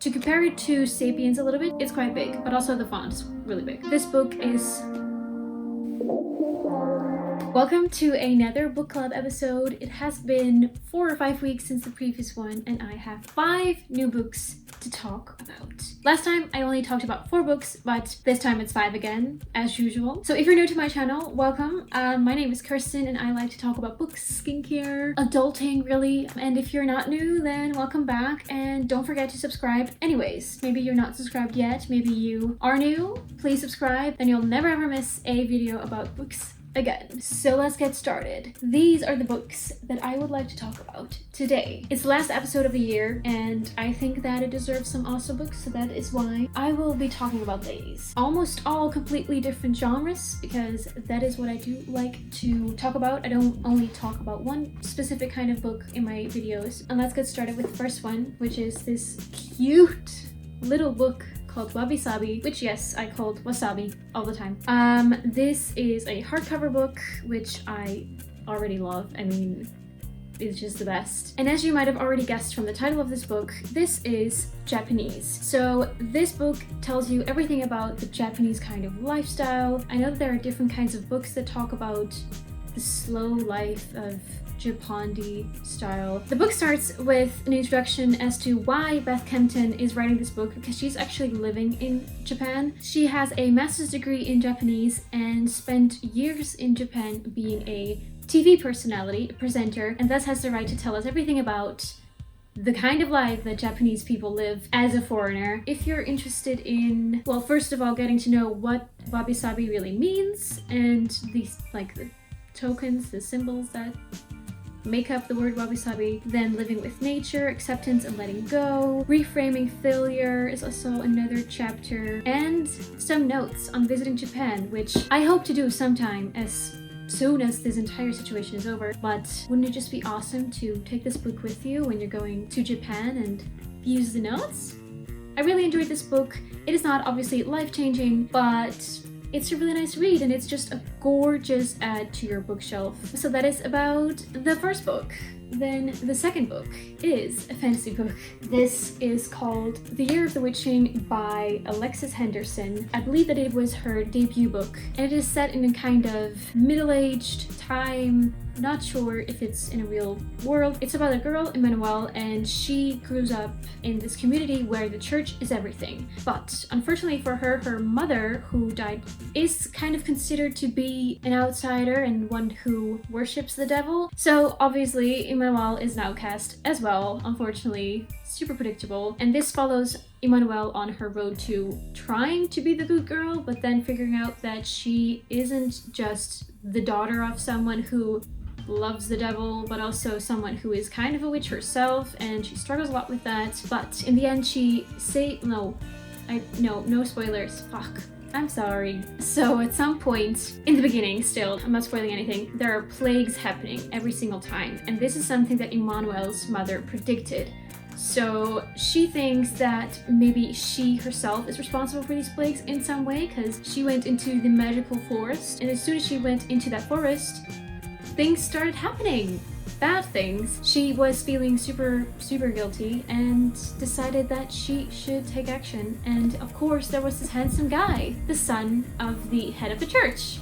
To compare it to Sapiens a little bit, it's quite big, but also the font is really big. This book is... Welcome to another book club episode. It has been 4 or 5 weeks since the previous one, and I have 5 new books to talk about. Last time I only talked about 4 books, but this time it's 5 again, as usual. So if you're new to my channel, welcome. My name is Kirsten, and I like to talk about books, skincare, adulting really. And if you're not new, then welcome back, and don't forget to subscribe. Anyways, maybe you're not subscribed yet, maybe you are new. Please subscribe, then you'll never ever miss a video about books again. So let's get started. These are the books that I would like to talk about today. It's the last episode of the year, and I think that it deserves some awesome books, so that is why I will be talking about these. Almost all completely different genres, because that is what I do like to talk about. I don't only talk about one specific kind of book in my videos. And let's get started with the first one, which is this cute little book called Wabi, which yes, I called Wasabi all the time. This is a hardcover book, which I already love. I mean, it's just the best. And as you might have already guessed from the title of this book, this is Japanese. So this book tells you everything about the Japanese kind of lifestyle. I know that there are different kinds of books that talk about the slow life of Japandi style. The book starts with an introduction as to why Beth Kempton is writing this book, because she's actually living in Japan. She has a master's degree in Japanese and spent years in Japan being a TV personality, a presenter, and thus has the right to tell us everything about the kind of life that Japanese people live as a foreigner. If you're interested in, well, first of all, getting to know what wabi-sabi really means and these, like, the tokens, the symbols that make up the word wabi-sabi, then living with nature, acceptance and letting go, reframing failure is also another chapter, and some notes on visiting Japan, which I hope to do sometime as soon as this entire situation is over. But wouldn't it just be awesome to take this book with you when you're going to Japan and use the notes? I really enjoyed this book. It is not obviously life-changing, but it's a really nice read, and it's just a gorgeous add to your bookshelf. So that is about the first book. Then the second book is a fantasy book. This is called The Year of the Witching by Alexis Henderson. I believe that it was her debut book, and it is set in a kind of middle-aged time. Not sure if it's in a real world. It's about a girl, Emmanuel, and she grows up in this community where the church is everything. But unfortunately for her, her mother, who died, is kind of considered to be an outsider and one who worships the devil. So obviously Emmanuel is an outcast as well, unfortunately. Super predictable. And this follows Emmanuel on her road to trying to be the good girl, but then figuring out that she isn't just the daughter of someone who loves the devil, but also someone who is kind of a witch herself, and she struggles a lot with that. But in the end no spoilers, fuck, I'm sorry. So at some point in the beginning, still, I'm not spoiling anything, there are plagues happening every single time, and this is something that Emmanuel's mother predicted. So she thinks that maybe she herself is responsible for these plagues in some way, because she went into the magical forest, and as soon as she went into that forest, things started happening. Bad things. She was feeling super guilty and decided that she should take action. And of course there was this handsome guy, the son of the head of the church.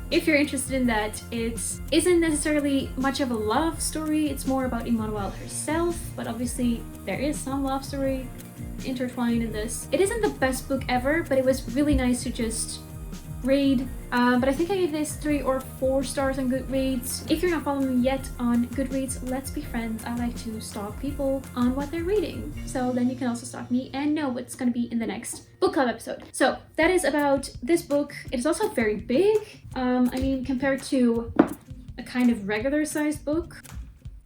If you're interested in that, it isn't necessarily much of a love story, it's more about Emmanuel herself, but obviously there is some love story intertwined in this. It isn't the best book ever, but it was really nice to just read. But I think I gave this 3 or 4 stars on Goodreads. If you're not following me yet on Goodreads, let's be friends. I like to stalk people on what they're reading. So then you can also stalk me and know what's gonna be in the next book club episode. So that is about this book. It is also very big. I mean, compared to a kind of regular sized book,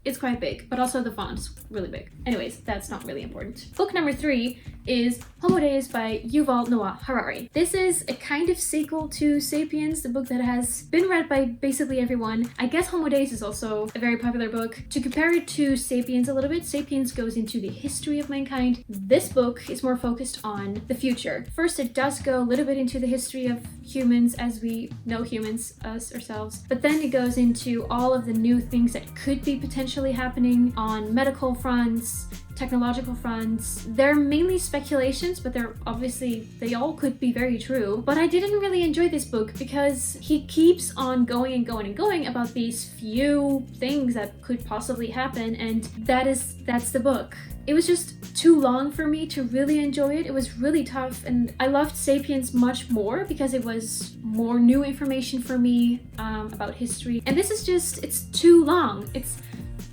it's quite big, but also the font's really big. Anyways, that's not really important. Book number 3 is Homo Deus by Yuval Noah Harari. This is a kind of sequel to Sapiens, the book that has been read by basically everyone. I guess Homo Deus is also a very popular book. To compare it to Sapiens a little bit, Sapiens goes into the history of mankind. This book is more focused on the future. First, it does go a little bit into the history of humans as we know humans, us, ourselves, but then it goes into all of the new things that could be potentially potentially happening on medical fronts, technological fronts. They're mainly speculations, but they all could be very true. But I didn't really enjoy this book because he keeps on going and going and going about these few things that could possibly happen, and that's the book. It was just too long for me to really enjoy it. It was really tough, and I loved Sapiens much more because it was more new information for me about history. And this is just, it's too long.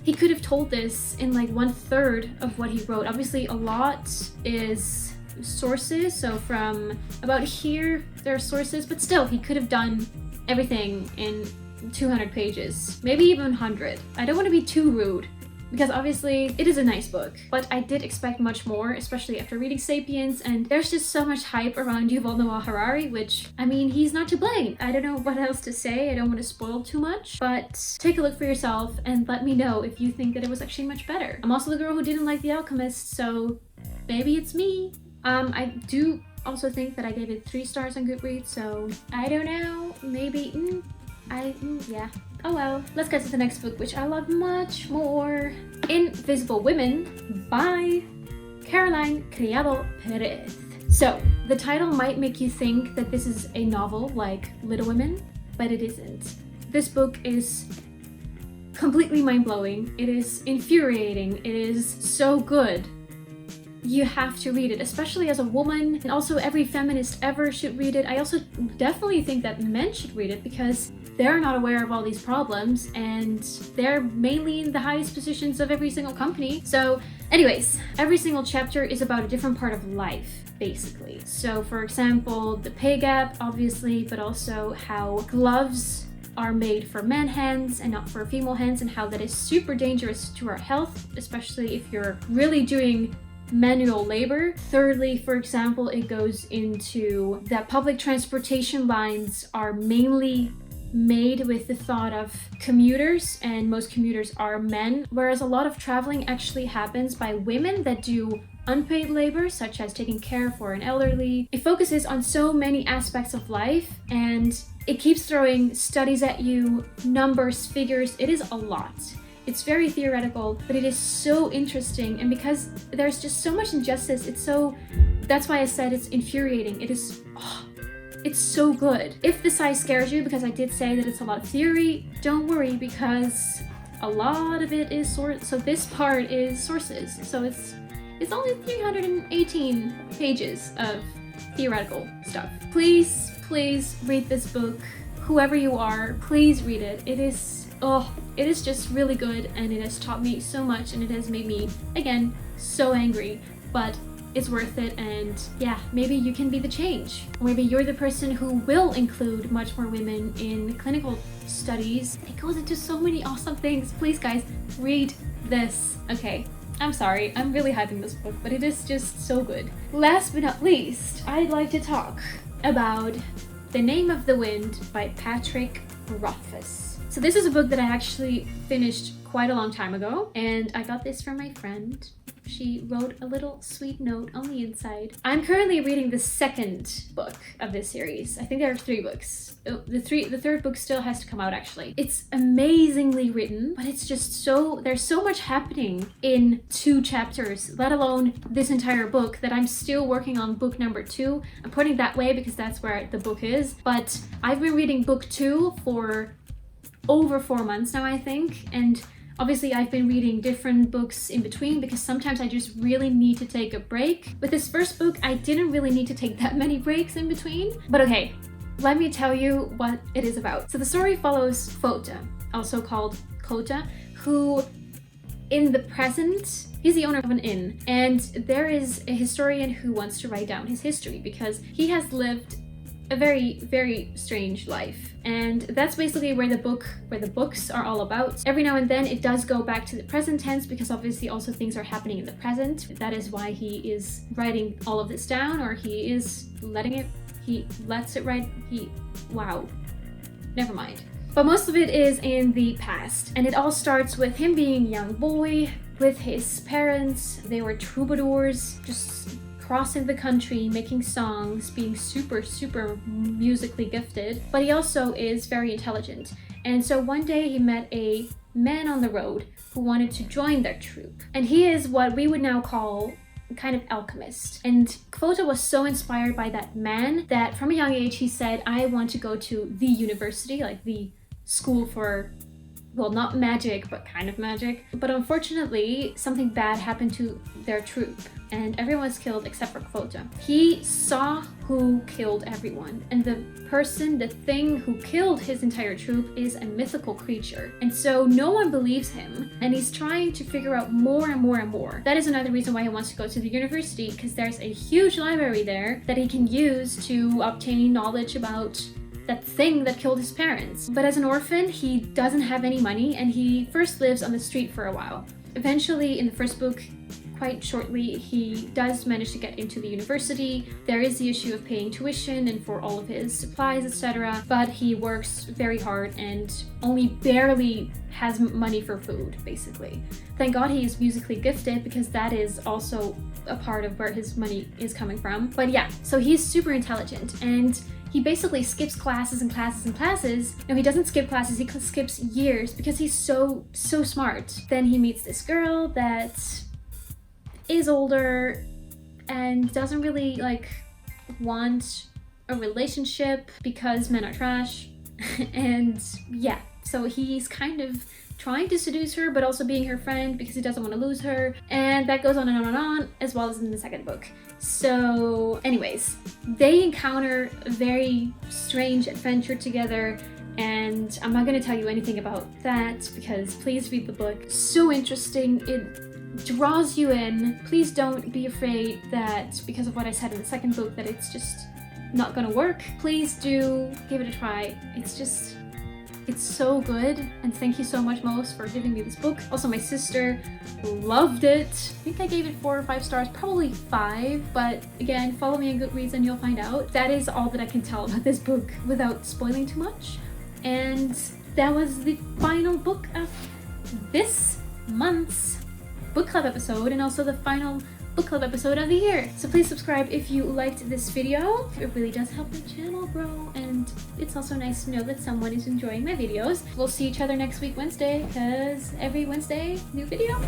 He could have told this in like 1/3 of what he wrote. Obviously, a lot is sources, so from about here, there are sources, but still, he could have done everything in 200 pages, maybe even 100. I don't want to be too rude, because obviously it is a nice book, but I did expect much more, especially after reading Sapiens, and there's just so much hype around Yuval Noah Harari, which, I mean, he's not to blame. I don't know what else to say. I don't want to spoil too much, but take a look for yourself and let me know if you think that it was actually much better. I'm also the girl who didn't like The Alchemist, so maybe it's me. I do also think that I gave it 3 stars on Goodreads, so I don't know, maybe, yeah. Oh well, let's get to the next book, which I love much more. Invisible Women by Caroline Criado Pérez. So, the title might make you think that this is a novel like Little Women, but it isn't. This book is completely mind-blowing. It is infuriating. It is so good. You have to read it, especially as a woman, and also every feminist ever should read it. I also definitely think that men should read it because they're not aware of all these problems and they're mainly in the highest positions of every single company. So anyways, every single chapter is about a different part of life, basically. So for example, the pay gap, obviously, but also how gloves are made for men hands and not for female hands, and how that is super dangerous to our health, especially if you're really doing manual labor. Thirdly, for example, it goes into that public transportation lines are mainly made with the thought of commuters, and most commuters are men, whereas a lot of traveling actually happens by women that do unpaid labor, such as taking care for an elderly. It focuses on so many aspects of life, and it keeps throwing studies at you, numbers, figures. It is a lot. It's very theoretical, but it is so interesting, and because there's just so much injustice, that's why I said it's infuriating. It's so good. If the size scares you, because I did say that it's a lot of theory, don't worry, because a lot of it is so this part is sources. So it's only 318 pages of theoretical stuff. Please read this book. Whoever you are, please read it. It is just really good, and it has taught me so much, and it has made me, again, so angry, but it's worth it. And yeah, maybe you can be the change. Maybe you're the person who will include much more women in clinical studies. It goes into so many awesome things. Please guys, read this. Okay, I'm sorry, I'm really hyping this book, but it is just so good. Last but not least, I'd like to talk about The Name of the Wind by Patrick Rothfuss. So this is a book that I actually finished quite a long time ago, and I got this from my friend. She wrote a little sweet note on the inside. I'm currently reading the second book of this series. I think there are 3 books. The third book still has to come out, actually. It's amazingly written, but it's just there's so much happening in 2 chapters, let alone this entire book, that I'm still working on book number 2. I'm putting it that way because that's where the book is, but I've been reading book 2 for over 4 months now, I think, and obviously I've been reading different books in between because sometimes I just really need to take a break. With this first book, I didn't really need to take that many breaks in between, but okay, let me tell you what it is about. So the story follows Fota, also called Kota, who in the present, he's the owner of an inn, and there is a historian who wants to write down his history because he has lived a very, very strange life. And that's basically where the books are all about. Every now and then it does go back to the present tense because obviously also things are happening in the present. That is why he is writing all of this down, or he is he lets it write, wow, never mind. But most of it is in the past, and it all starts with him being a young boy with his parents. They were troubadours, just crossing the country, making songs, being super, super musically gifted, but he also is very intelligent. And so one day he met a man on the road who wanted to join their troupe. And he is what we would now call kind of alchemist. And Kvothe was so inspired by that man that from a young age he said, I want to go to the university, like the school for, well, not magic, but kind of magic. But unfortunately, something bad happened to their troupe and everyone was killed except for Kvothe. He saw who killed everyone, and the person, the thing who killed his entire troupe is a mythical creature. And so no one believes him, and he's trying to figure out more and more and more. That is another reason why he wants to go to the university, because there's a huge library there that he can use to obtain knowledge about that thing that killed his parents. But as an orphan, he doesn't have any money, and he first lives on the street for a while. Eventually, in the first book, quite shortly, he does manage to get into the university. There is the issue of paying tuition and for all of his supplies, etc. But he works very hard and only barely has money for food, basically. Thank God he is musically gifted, because that is also a part of where his money is coming from. But yeah, so he's super intelligent, and he basically skips classes and classes and classes. No, he doesn't skip classes, he skips years because he's so smart. Then he meets this girl that is older and doesn't really like want a relationship because men are trash. And yeah, so he's kind of trying to seduce her but also being her friend because he doesn't want to lose her, and that goes on and on and on, as well as in the second book. So anyways, they encounter a very strange adventure together, and I'm not going to tell you anything about that because please read the book. So interesting, it draws you in. Please don't be afraid that because of what I said in the second book that it's just not gonna work. Please do give it a try. It's so good, and thank you so much, Mos, for giving me this book. Also, my sister loved it. I think I gave it 4 or 5 stars, probably 5, but again, follow me on Goodreads and you'll find out. That is all that I can tell about this book without spoiling too much. And that was the final book of this month's book club episode, and also the final book club episode of the year. So please subscribe if you liked this video. It really does help the channel grow, and it's also nice to know that someone is enjoying my videos. We'll see each other next week Wednesday, because every Wednesday, new video.